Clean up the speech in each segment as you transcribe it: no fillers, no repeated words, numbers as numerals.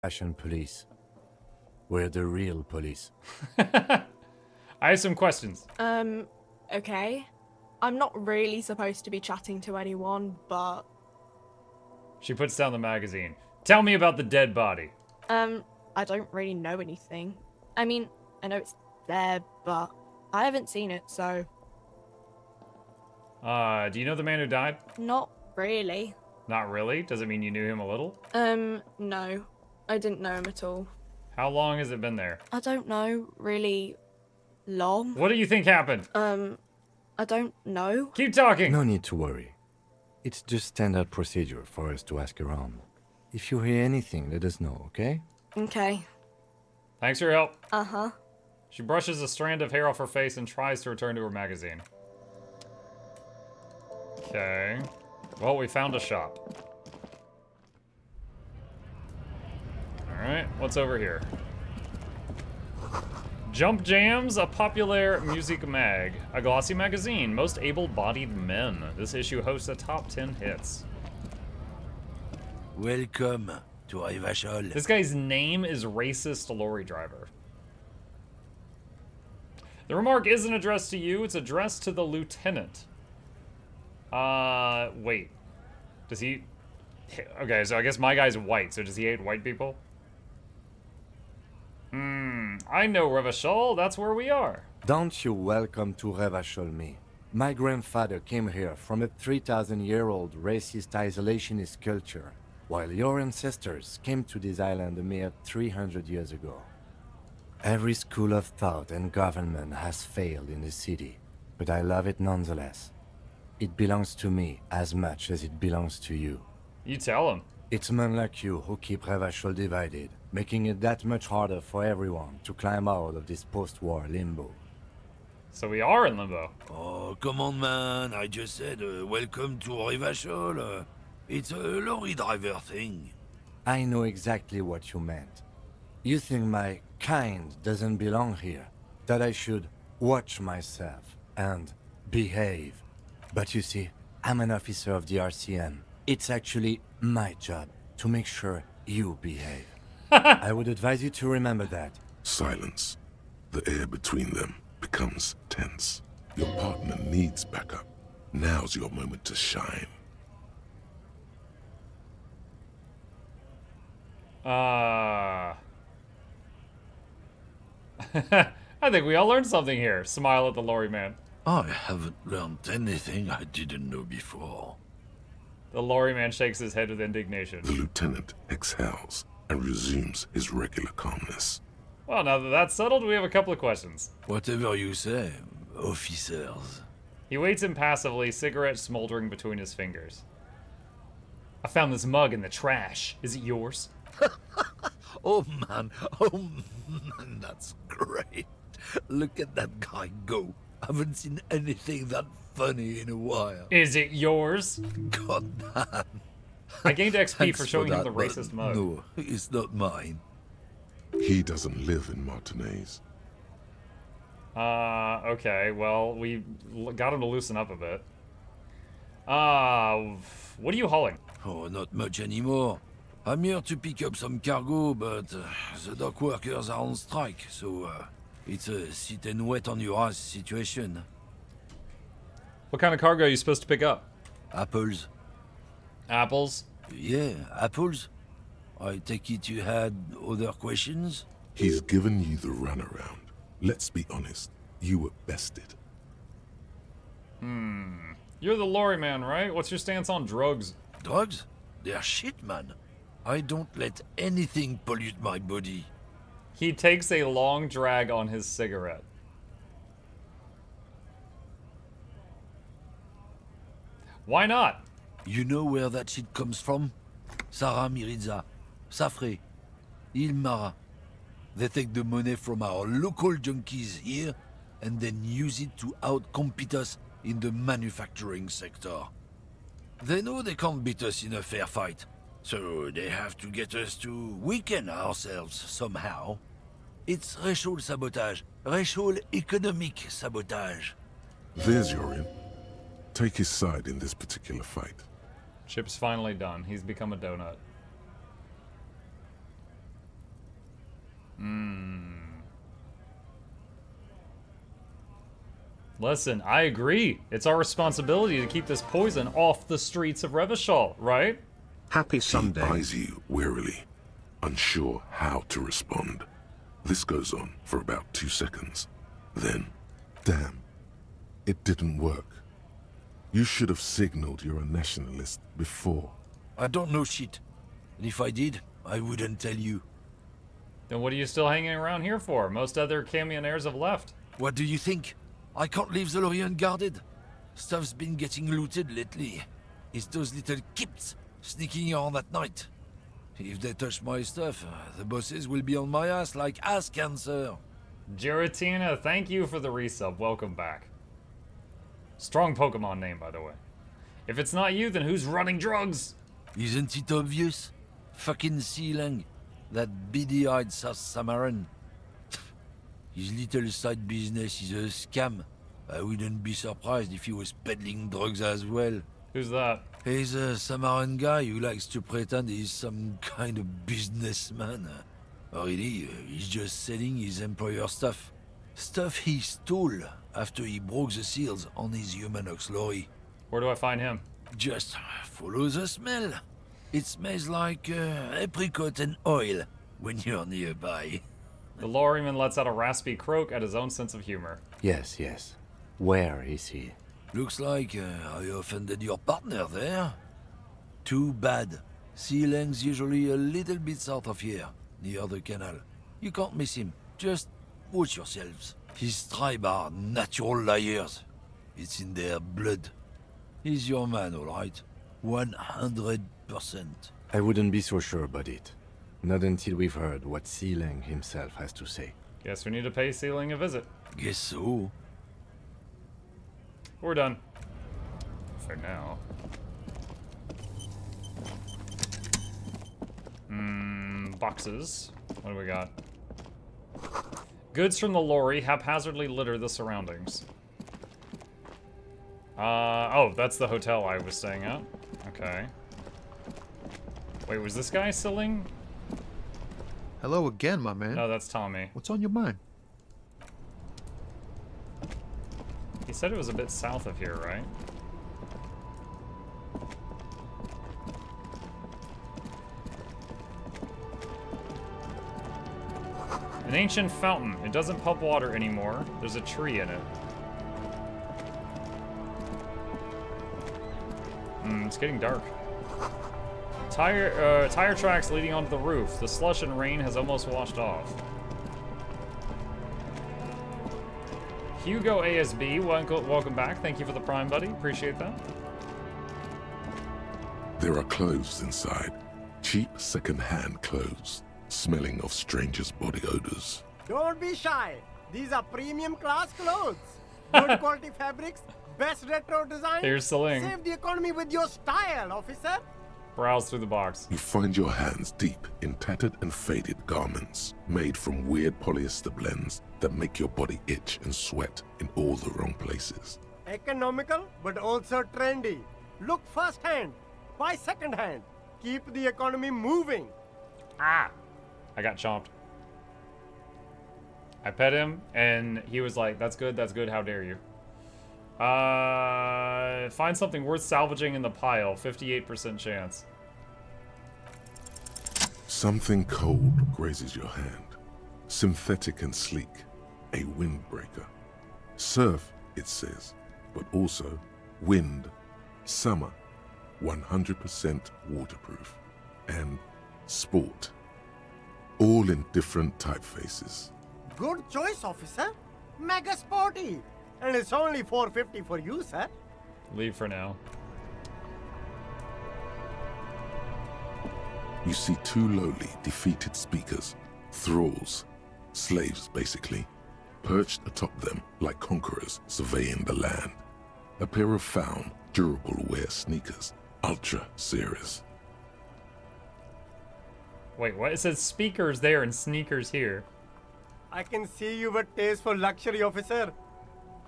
Fashion police. We're the real police. I have some questions. Okay. I'm not really supposed to be chatting to anyone, but... She puts down the magazine. Tell me about the dead body. I don't really know anything. I mean, I know it's there, but I haven't seen it, so... Do you know the man who died? Not really. Not really? Does it mean you knew him a little? No. I didn't know him at all. How long has it been there? I don't know, really long. What do you think happened? I don't know. Keep talking! No need to worry. It's just standard procedure for us to ask around. If you hear anything, let us know, okay? Okay. Thanks for your help. Uh-huh. She brushes a strand of hair off her face and tries to return to her magazine. Okay. Well, we found a shop. Alright, what's over here? Jump Jams, a popular music mag. A glossy magazine, most able-bodied men. This issue hosts the top 10 hits. Welcome to Rivachol. This guy's name is Racist Lorry Driver. The remark isn't addressed to you, it's addressed to the lieutenant. Wait. Does he... Okay, so I guess my guy's white, so does he hate white people? I know Rivachol, that's where we are. Don't you welcome to Revachol me. My grandfather came here from a 3,000-year-old racist isolationist culture, while your ancestors came to this island a mere 300 years ago. Every school of thought and government has failed in the city, but I love it nonetheless. It belongs to me as much as it belongs to you. You tell him. It's men like you who keep Revachol divided, making it that much harder for everyone to climb out of this post-war limbo. So we are in limbo. Oh, come on, man. I just said welcome to Rivachol. It's a lorry driver thing. I know exactly what you meant. You think my kind doesn't belong here, that I should watch myself and behave. But you see, I'm an officer of the RCM. It's actually my job to make sure you behave. I would advise you to remember that. Silence. The air between them becomes tense. Your partner needs backup. Now's your moment to shine. I think we all learned something here. Smile at the lorry man. I haven't learned anything I didn't know before. The lorry man shakes his head with indignation. The lieutenant exhales and resumes his regular calmness. Well, now that that's settled, we have a couple of questions. Whatever you say, officers. He waits impassively, cigarette smoldering between his fingers. I found this mug in the trash. Is it yours? Oh man, that's great. Look at that guy go. Haven't seen anything that funny in a while. Is it yours? God damn. I gained XP Thanks for showing him that, the but racist mug. No, it's not mine. He doesn't live in Martinez. Okay, well, we got him to loosen up a bit. What are you hauling? Oh, not much anymore. I'm here to pick up some cargo, but the dock workers are on strike, so it's a sit and wait on your ass situation. What kind of cargo are you supposed to pick up? Apples. Apples? Yeah, apples. I take it you had other questions? He's given you the runaround. Let's be honest, you were bested. You're the lorry man, right? What's your stance on drugs? Drugs? They're shit, man. I don't let anything pollute my body. He takes a long drag on his cigarette. Why not? You know where that shit comes from? Sarah Miriza, Safre, Ilmara. They take the money from our local junkies here and then use it to outcompete us in the manufacturing sector. They know they can't beat us in a fair fight, so they have to get us to weaken ourselves somehow. It's racial sabotage, racial economic sabotage. There's your in. Take his side in this particular fight. Chip's finally done. He's become a donut. Listen, I agree. It's our responsibility to keep this poison off the streets of Revachol, right? Happy He Sunday. eyes you wearily, unsure how to respond. This goes on for about 2 seconds. Then, damn, it didn't work. You should have signaled you're a nationalist before. I don't know shit. And if I did, I wouldn't tell you. Then what are you still hanging around here for? Most other camioneers have left. What do you think? I can't leave the lorry unguarded. Stuff's been getting looted lately. It's those little kips sneaking around at night. If they touch my stuff, the bosses will be on my ass like ass cancer. Giratina, thank you for the resub. Welcome back. Strong Pokemon name, by the way. If it's not you, then who's running drugs? Isn't it obvious? Fucking Sealang. That beady-eyed South Samaran. His little side business is a scam. I wouldn't be surprised if he was peddling drugs as well. Who's that? He's a Samaran guy who likes to pretend he's some kind of businessman. Really, he's just selling his employer stuff. Stuff he stole after he broke the seals on his Humanox lorry. Where do I find him? Just follow the smell. It smells like apricot and oil when you're nearby. The lorryman lets out a raspy croak at his own sense of humor. Yes, yes. Where is he? Looks like I offended your partner there. Too bad. Sealang's usually a little bit south of here, near the canal. You can't miss him. Just watch yourselves. His tribe are natural liars. It's in their blood. He's your man, all right. 100%. I wouldn't be so sure about it. Not until we've heard what Sealang himself has to say. Guess we need to pay Sealing a visit. Guess so. We're done. For now. Boxes. What do we got? Goods from the lorry haphazardly litter the surroundings. Oh, that's the hotel I was staying at. Okay. Wait, was this guy selling? Hello again, my man. No, that's Tommy. What's on your mind? He said it was a bit south of here, right? An ancient fountain. It doesn't pump water anymore. There's a tree in it. It's getting dark. Tire tracks leading onto the roof. The slush and rain has almost washed off. Hugo ASB, welcome back. Thank you for the Prime, buddy. Appreciate that. There are clothes inside. Cheap second-hand clothes, smelling of strangers' body odors. Don't be shy. These are premium class clothes. Good quality fabrics, best retro design. Here's Celine. Save the economy with your style, officer. Browse through the box. You find your hands deep in tattered and faded garments made from weird polyester blends that make your body itch and sweat in all the wrong places. Economical, but also trendy. Look first hand, buy second hand. Keep the economy moving. Ah! I got chomped. I pet him, and he was like, that's good, how dare you. Find something worth salvaging in the pile, 58% chance. Something cold grazes your hand. Synthetic and sleek, a windbreaker. Surf, it says, but also wind, summer, 100% waterproof, and sport. All in different typefaces. Good choice, officer. Mega sporty. And it's only $4.50 for you, sir. Leave for now. You see two lowly, defeated speakers, thralls, slaves basically, perched atop them like conquerors surveying the land. A pair of found, durable wear sneakers, Ultra Series. Wait, what? It says speakers there and sneakers here. I can see you with taste for luxury, officer.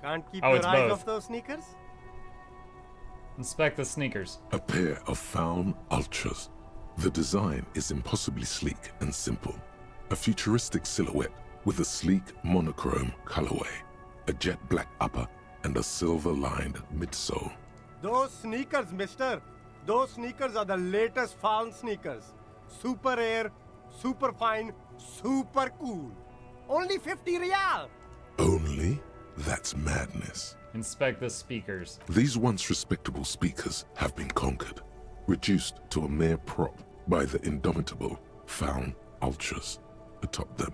Can't keep Oh, your it's eyes both. off those sneakers? Inspect the sneakers. A pair of found Ultras. The design is impossibly sleek and simple. A futuristic silhouette with a sleek monochrome colorway, a jet black upper, and a silver-lined midsole. Those sneakers, mister. Those sneakers are the latest found sneakers. Super air, super fine, super cool. Only 50 real. Only? That's madness. Inspect the speakers. These once respectable speakers have been conquered, reduced to a mere prop by the indomitable Faun Ultras atop them.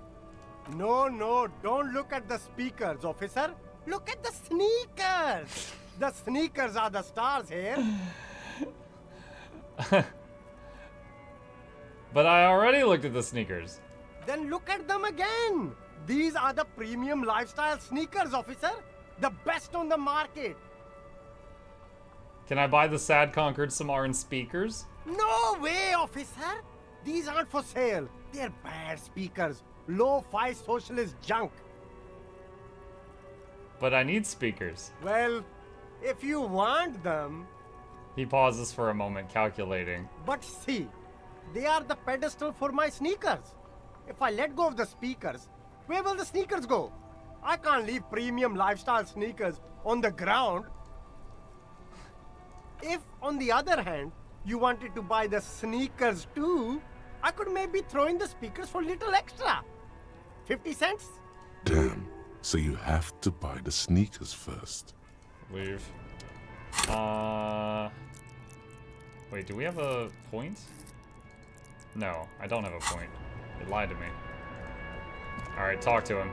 No, don't look at the speakers, officer. Look at the sneakers. The sneakers are the stars here. But I already looked at the sneakers. Then look at them again. These are the premium lifestyle sneakers, officer. The best on the market. Can I buy the Sad Conquered Samaran speakers? No way, officer. These aren't for sale. They're bad speakers. Low-fi socialist junk. But I need speakers. Well, if you want them, He pauses for a moment, calculating. but see, they are the pedestal for my sneakers. If I let go of the speakers, where will the sneakers go? I can't leave premium lifestyle sneakers on the ground. If, on the other hand, you wanted to buy the sneakers too, I could maybe throw in the speakers for little extra. 50 cents? Damn, so you have to buy the sneakers first. Leave. Wait, do we have a point? No, I don't have a point. They lied to me. Alright, talk to him.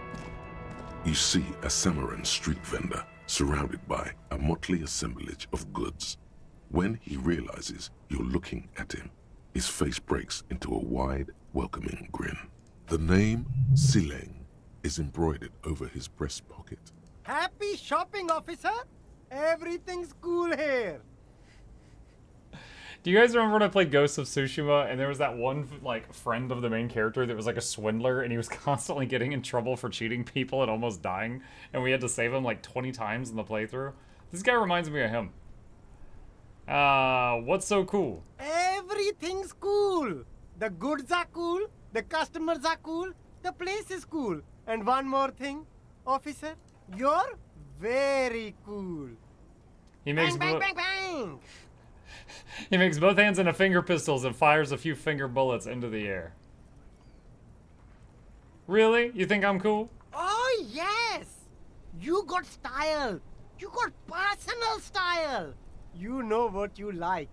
You see a Samaran street vendor surrounded by a motley assemblage of goods. When he realizes you're looking at him, his face breaks into a wide, welcoming grin. The name Sileng is embroidered over his breast pocket. Happy shopping, officer! Everything's cool here. Do you guys remember when I played Ghost of Tsushima and there was that one like friend of the main character that was like a swindler and he was constantly getting in trouble for cheating people and almost dying and we had to save him like 20 times in the playthrough? This guy reminds me of him. What's so cool? Everything's cool. The goods are cool, the customers are cool, the place is cool. And one more thing, officer, you're very cool. He makes Bang, bang, bang, bang! He makes both hands into finger pistols and fires a few finger bullets into the air. Really? You think I'm cool? Oh, yes! You got style. You got personal style. You know what you like.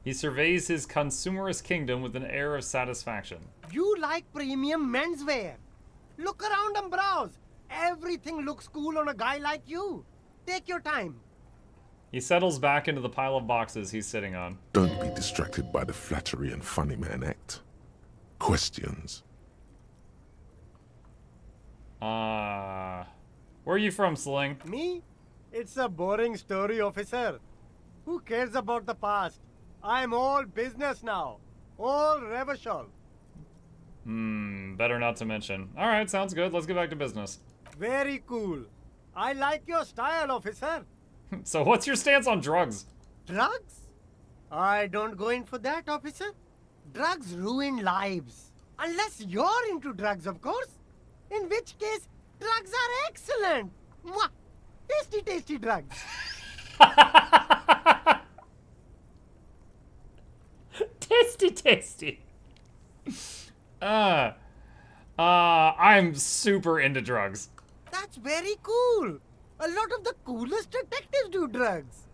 He surveys his consumerist kingdom with an air of satisfaction. You like premium menswear. Look around and browse. Everything looks cool on a guy like you. Take your time. He settles back into the pile of boxes he's sitting on. Don't be distracted by the flattery and funny man act. Questions? Where are you from, Sling? Me? It's a boring story, officer. Who cares about the past? I'm all business now. All Revachol. Better not to mention. Alright, sounds good. Let's get back to business. Very cool. I like your style, officer. So what's your stance on drugs? Drugs? I don't go in for that, officer. Drugs ruin lives. Unless you're into drugs, of course. In which case, drugs are excellent. Mwah! Tasty, tasty drugs. Tasty, tasty. I'm super into drugs. That's very cool. A lot of the coolest detectives do drugs.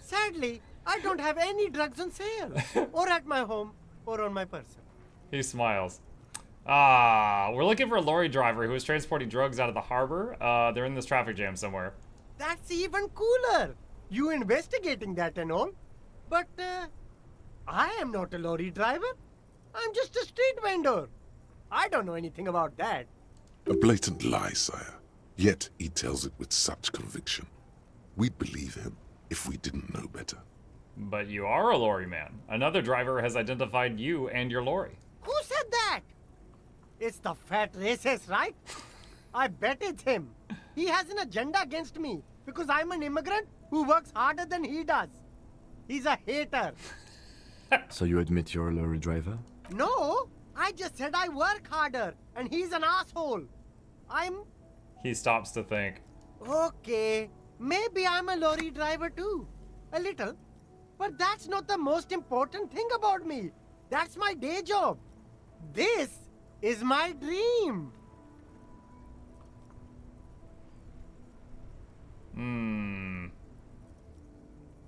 Sadly, I don't have any drugs on sale. Or at my home, or on my person. He smiles. We're looking for a lorry driver who is transporting drugs out of the harbor. They're in this traffic jam somewhere. That's even cooler. You investigating that and all. But, I am not a lorry driver. I'm just a street vendor. I don't know anything about that. A blatant lie, sire. Yet he tells it with such conviction. We'd believe him if we didn't know better. But you are a lorry man. Another driver has identified you and your lorry. Who said that? It's the fat racist, right? I bet it's him. He has an agenda against me because I'm an immigrant who works harder than he does. He's a hater. So you admit you're a lorry driver? No, I just said I work harder and he's an asshole. He stops to think. Okay, maybe I'm a lorry driver too. A little. But that's not the most important thing about me. That's my day job. This is my dream.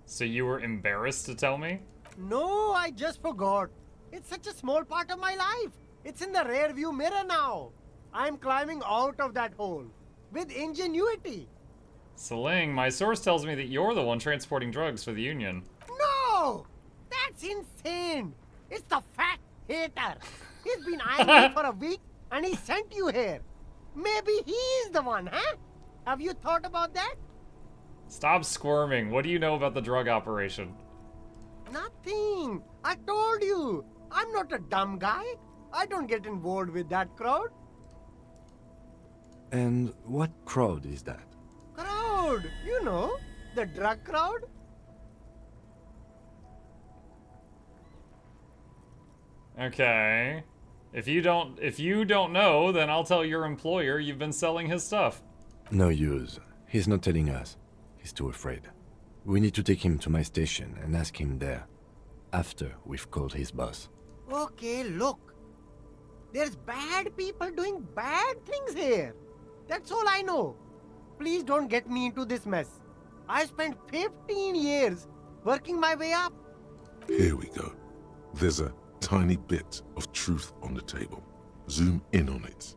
So you were embarrassed to tell me? No, I just forgot. It's such a small part of my life. It's in the rear view mirror now. I'm climbing out of that hole. With ingenuity. Seling, my source tells me that you're the one transporting drugs for the Union. No! That's insane! It's the fat hater. He's been eyeing me for a week and he sent you here. Maybe he's the one, huh? Have you thought about that? Stop squirming. What do you know about the drug operation? Nothing. I told you. I'm not a dumb guy. I don't get involved with that crowd. And what crowd is that? Crowd? You know, the drug crowd? Okay. If you don't know, then I'll tell your employer you've been selling his stuff. No use. He's not telling us. He's too afraid. We need to take him to my station and ask him there. After we've called his boss. Okay, look. There's bad people doing bad things here. That's all I know. Please don't get me into this mess. I spent 15 years working my way up. Here we go. There's a tiny bit of truth on the table. Zoom in on it.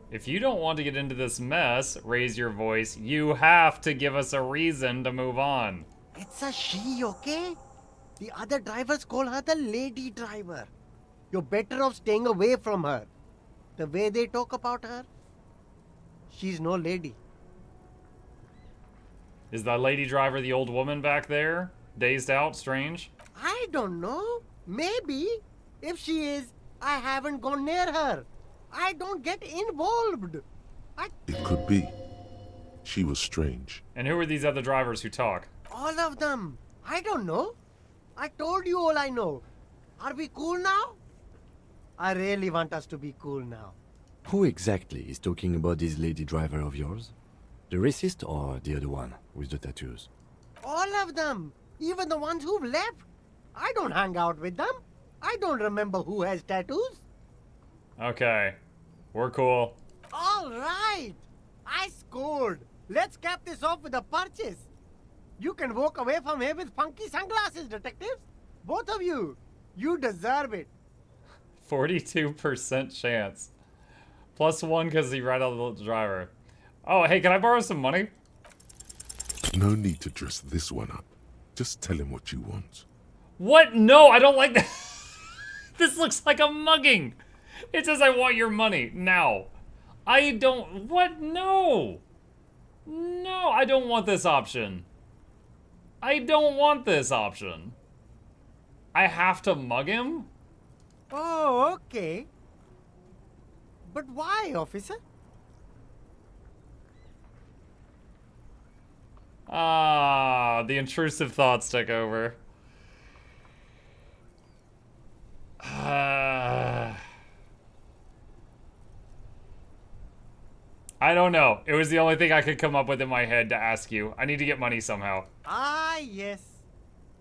If you don't want to get into this mess, raise your voice, you have to give us a reason to move on. It's a she, okay? The other drivers call her the lady driver. You're better off staying away from her. The way they talk about her, she's no lady. Is that lady driver the old woman back there? Dazed out, strange? I don't know. Maybe. If she is, I haven't gone near her. I don't get involved. It could be. She was strange. And who are these other drivers who talk? All of them. I don't know. I told you all I know. Are we cool now? I really want us to be cool now. Who exactly is talking about this lady driver of yours? The racist or the other one with the tattoos? All of them. Even the ones who've left. I don't hang out with them. I don't remember who has tattoos. Okay. We're cool. All right. I scored. Let's cap this off with a purchase. You can walk away from here with funky sunglasses, detectives. Both of you. You deserve it. 42% chance. +1 because he right out of the driver. Oh, hey, can I borrow some money? No need to dress this one up. Just tell him what you want. What? No, I don't like that. This looks like a mugging. It says I want your money now. I don't. What? No. No, I don't want this option. I don't want this option. I have to mug him? Oh, okay. But why, officer? Ah, the intrusive thoughts took over. I don't know. It was the only thing I could come up with in my head to ask you. I need to get money somehow. Ah, yes.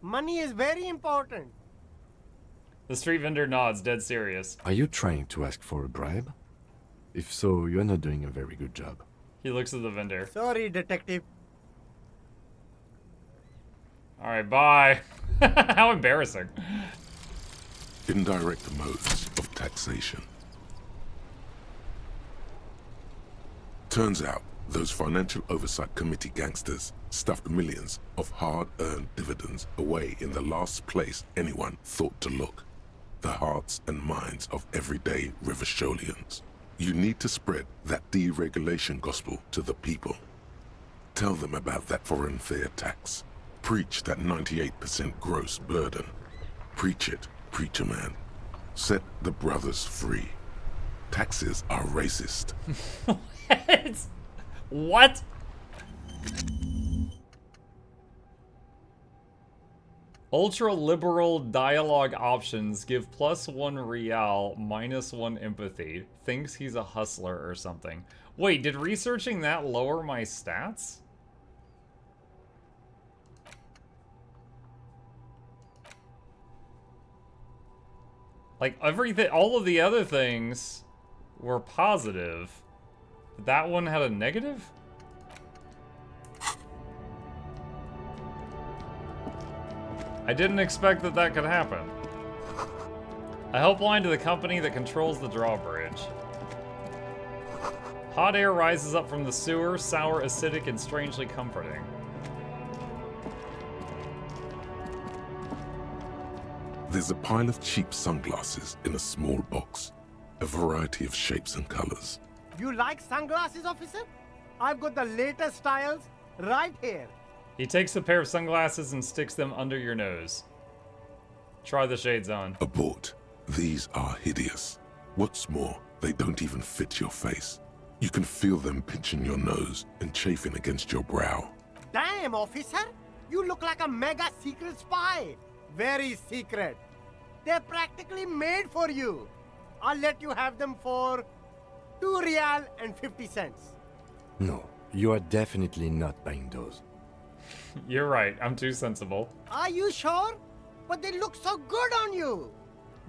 Money is very important. The street vendor nods, dead serious. Are you trying to ask for a bribe? If so, you're not doing a very good job. He looks at the vendor. Sorry, detective. Alright, bye. How embarrassing. Indirect modes of taxation. Turns out, those Financial Oversight Committee gangsters stuffed millions of hard-earned dividends away in the last place anyone thought to look. The hearts and minds of everyday Riversholians. You need to spread that deregulation gospel to the people. Tell them about that foreign fair tax. Preach that 98% gross burden. Preach it, preacher man. Set the brothers free. Taxes are racist. What? Ultra-liberal dialogue options give +1 real, -1 empathy. Thinks he's a hustler or something. Wait, did researching that lower my stats? Like, everything, all of the other things were positive. That one had a negative? I didn't expect that that could happen. A helpline to the company that controls the drawbridge. Hot air rises up from the sewer, sour, acidic, and strangely comforting. There's a pile of cheap sunglasses in a small box, a variety of shapes and colors. You like sunglasses, officer? I've got the latest styles right here. He takes a pair of sunglasses and sticks them under your nose. Try the shades on. Abort. These are hideous. What's more, they don't even fit your face. You can feel them pinching your nose and chafing against your brow. Damn, officer! You look like a mega secret spy. Very secret. They're practically made for you. I'll let you have them for 2 real and 50 cents. No, you are definitely not buying those. You're right, I'm too sensible. Are you sure? But they look so good on you.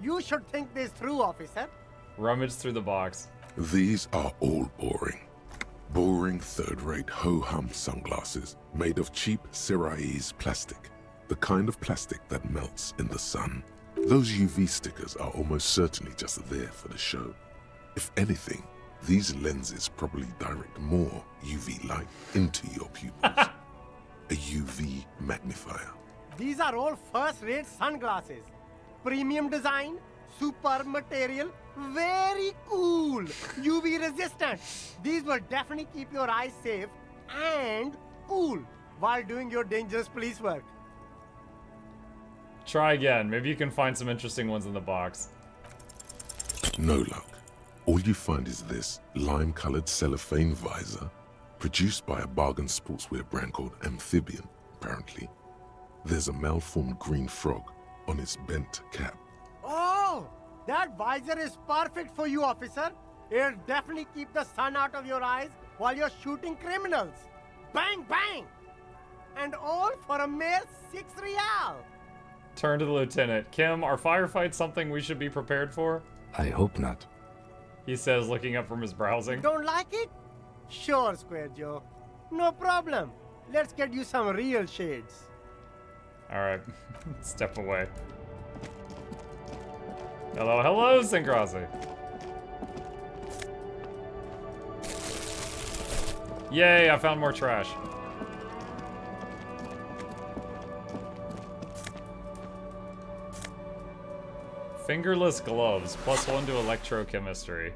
You should think this through, officer. Rummage through the box. These are all boring. Boring third-rate ho-hum sunglasses made of cheap Syrahese plastic. The kind of plastic that melts in the sun. Those UV stickers are almost certainly just there for the show. If anything, these lenses probably direct more UV light into your pupils. A UV magnifier. These are all first-rate sunglasses. Premium design, super material, very cool. UV resistant. These will definitely keep your eyes safe and cool while doing your dangerous police work. Try again. Maybe you can find some interesting ones in the box. No luck. All you find is this lime-colored cellophane visor, produced by a bargain sportswear brand called Amphibian, apparently. There's a malformed green frog on its bent cap. Oh, that visor is perfect for you, officer. It'll definitely keep the sun out of your eyes while you're shooting criminals. Bang, bang! And all for a mere 6 real. Turn to the lieutenant. Kim, are firefights something we should be prepared for? I hope not. He says, looking up from his browsing. Don't like it? Sure, Square Joe. No problem. Let's get you some real shades. Alright. Step away. Hello, hello, Syncrosy. Yay, I found more trash. Fingerless gloves, +1 to electrochemistry.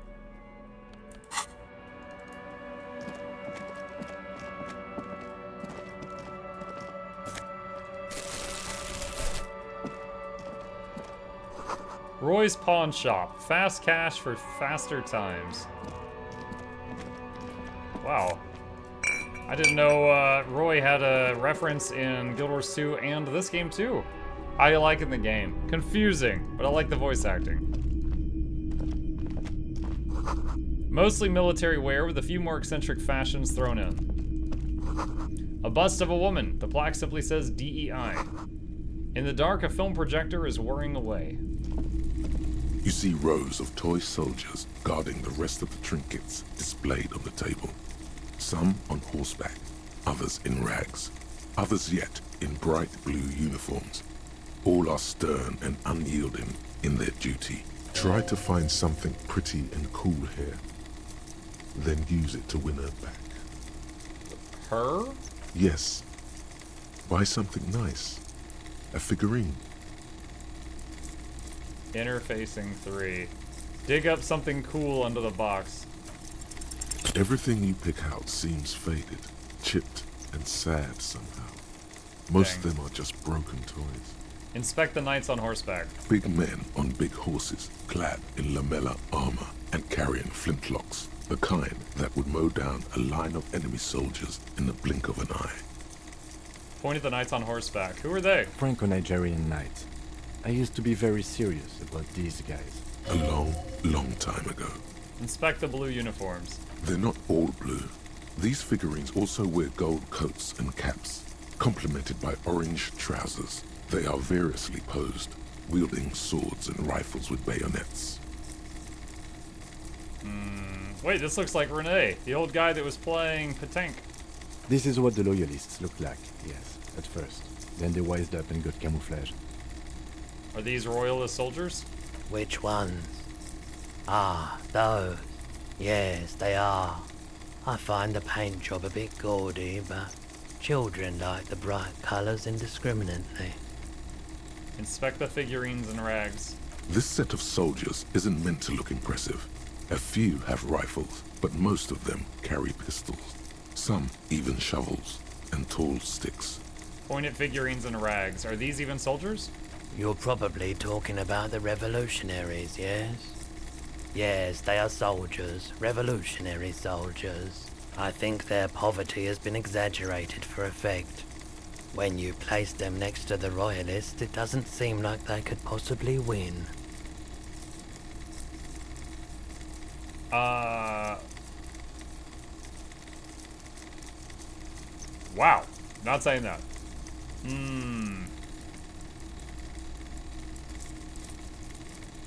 Roy's Pawn Shop. Fast cash for faster times. Wow. I didn't know Roy had a reference in Guild Wars 2 and this game too. How do you like in the game? Confusing, but I like the voice acting. Mostly military wear with a few more eccentric fashions thrown in. A bust of a woman. The plaque simply says DEI. In the dark, a film projector is whirring away. You see rows of toy soldiers guarding the rest of the trinkets displayed on the table. Some on horseback, others in rags, others yet in bright blue uniforms. All are stern and unyielding in their duty. Try to find something pretty and cool here. Then use it to win her back. Her? Yes. Buy something nice. A figurine. Interfacing 3. Dig up something cool under the box. Everything you pick out seems faded, chipped, and sad somehow. Most of them are just broken toys. Inspect the knights on horseback. Big men on big horses, clad in lamella armor and carrying flintlocks, the kind that would mow down a line of enemy soldiers in the blink of an eye. Point at the knights on horseback. Who are they? Franco-Nigerian knights. I used to be very serious about these guys. A long, long time ago. Inspect the blue uniforms. They're not all blue. These figurines also wear gold coats and caps, complemented by orange trousers. They are variously posed, wielding swords and rifles with bayonets. Wait, this looks like Rene, the old guy that was playing Petanque. This is what the loyalists look like, yes, at first. Then they wised up and got camouflage. Are these royalist soldiers? Which ones? Ah, those. Yes, they are. I find the paint job a bit gaudy, but children like the bright colours indiscriminately. Inspect the figurines and rags. This set of soldiers isn't meant to look impressive. A few have rifles, but most of them carry pistols. Some even shovels and tall sticks. Point at figurines and rags. Are these even soldiers? You're probably talking about the revolutionaries, yes? Yes, they are soldiers, revolutionary soldiers. I think their poverty has been exaggerated for effect. When you place them next to the royalists, it doesn't seem like they could possibly win. Wow. Not saying that.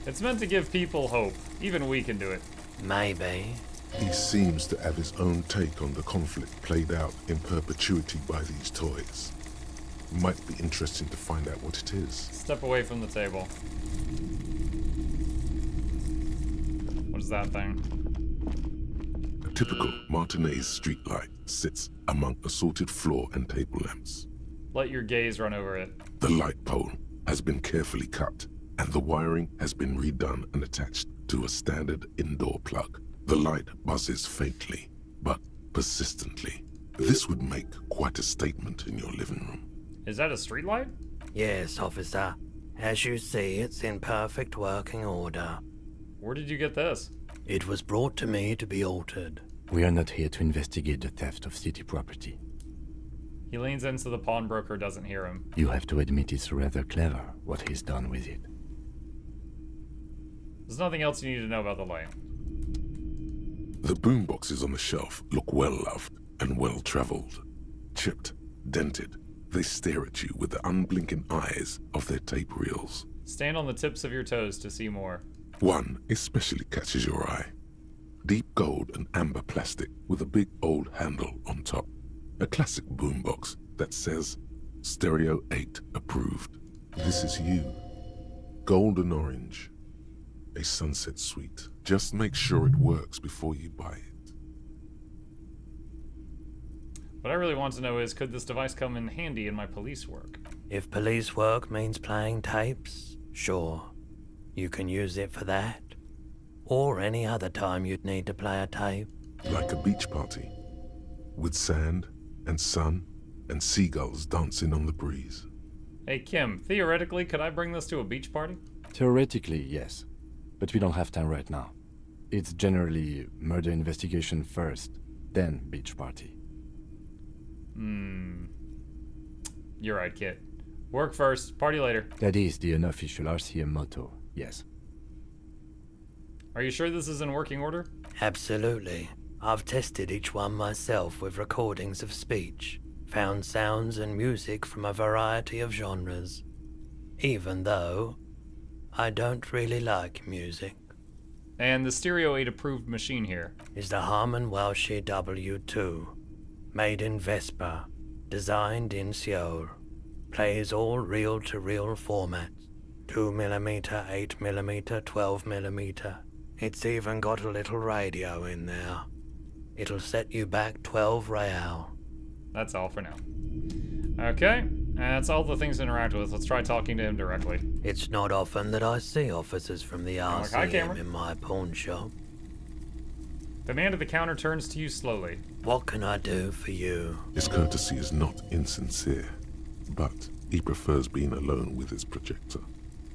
It's meant to give people hope. Even we can do it. Maybe. He seems to have his own take on the conflict played out in perpetuity by these toys. Might be interesting to find out what it is. Step away from the table. What is that thing? A typical Martinez streetlight sits among assorted floor and table lamps. Let your gaze run over it. The light pole has been carefully cut, and the wiring has been redone and attached to a standard indoor plug. The light buzzes faintly, but persistently. This would make quite a statement in your living room. Is that a streetlight? Yes, officer. As you see, it's in perfect working order. Where did you get this? It was brought to me to be altered. We are not here to investigate the theft of city property. He leans in so the pawnbroker doesn't hear him. You have to admit it's rather clever what he's done with it. There's nothing else you need to know about the light. The boomboxes on the shelf look well loved and well traveled. Chipped, dented, they stare at you with the unblinking eyes of their tape reels. Stand on the tips of your toes to see more. One especially catches your eye. Deep gold and amber plastic with a big old handle on top. A classic boombox that says Stereo 8 approved. This is you. Golden orange. A sunset suite. Just make sure it works before you buy it. What I really want to know is, could this device come in handy in my police work? If police work means playing tapes, sure. You can use it for that. Or any other time you'd need to play a tape. Like a beach party. With sand and sun and seagulls dancing on the breeze. Hey Kim, theoretically, could I bring this to a beach party? Theoretically, yes. But we don't have time right now. It's generally murder investigation first, then beach party. You're right, Kit. Work first, party later. That is the unofficial RCM motto, yes. Are you sure this is in working order? Absolutely. I've tested each one myself with recordings of speech, found sounds and music from a variety of genres. Even though I don't really like music. And the Stereo 8 approved machine here. Is the Harman Welsh W2, made in Vespa, designed in Seoul. Plays all reel-to-reel formats. 2mm, 8mm, 12mm. It's even got a little radio in there. It'll set you back 12 real. That's all for now. Okay, that's all the things to interact with. Let's try talking to him directly. It's not often that I see officers from the like, "Hi, RCM Cameron." in my pawn shop. The man at the counter turns to you slowly. What can I do for you? His courtesy is not insincere, but he prefers being alone with his projector,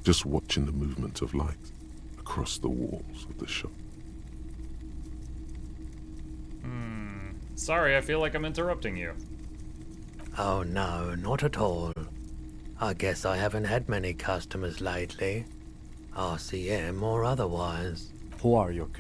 just watching the movement of light across the walls of the shop. Sorry, I feel like I'm interrupting you. Oh no, not at all. I guess I haven't had many customers lately. RCM or otherwise. Who are your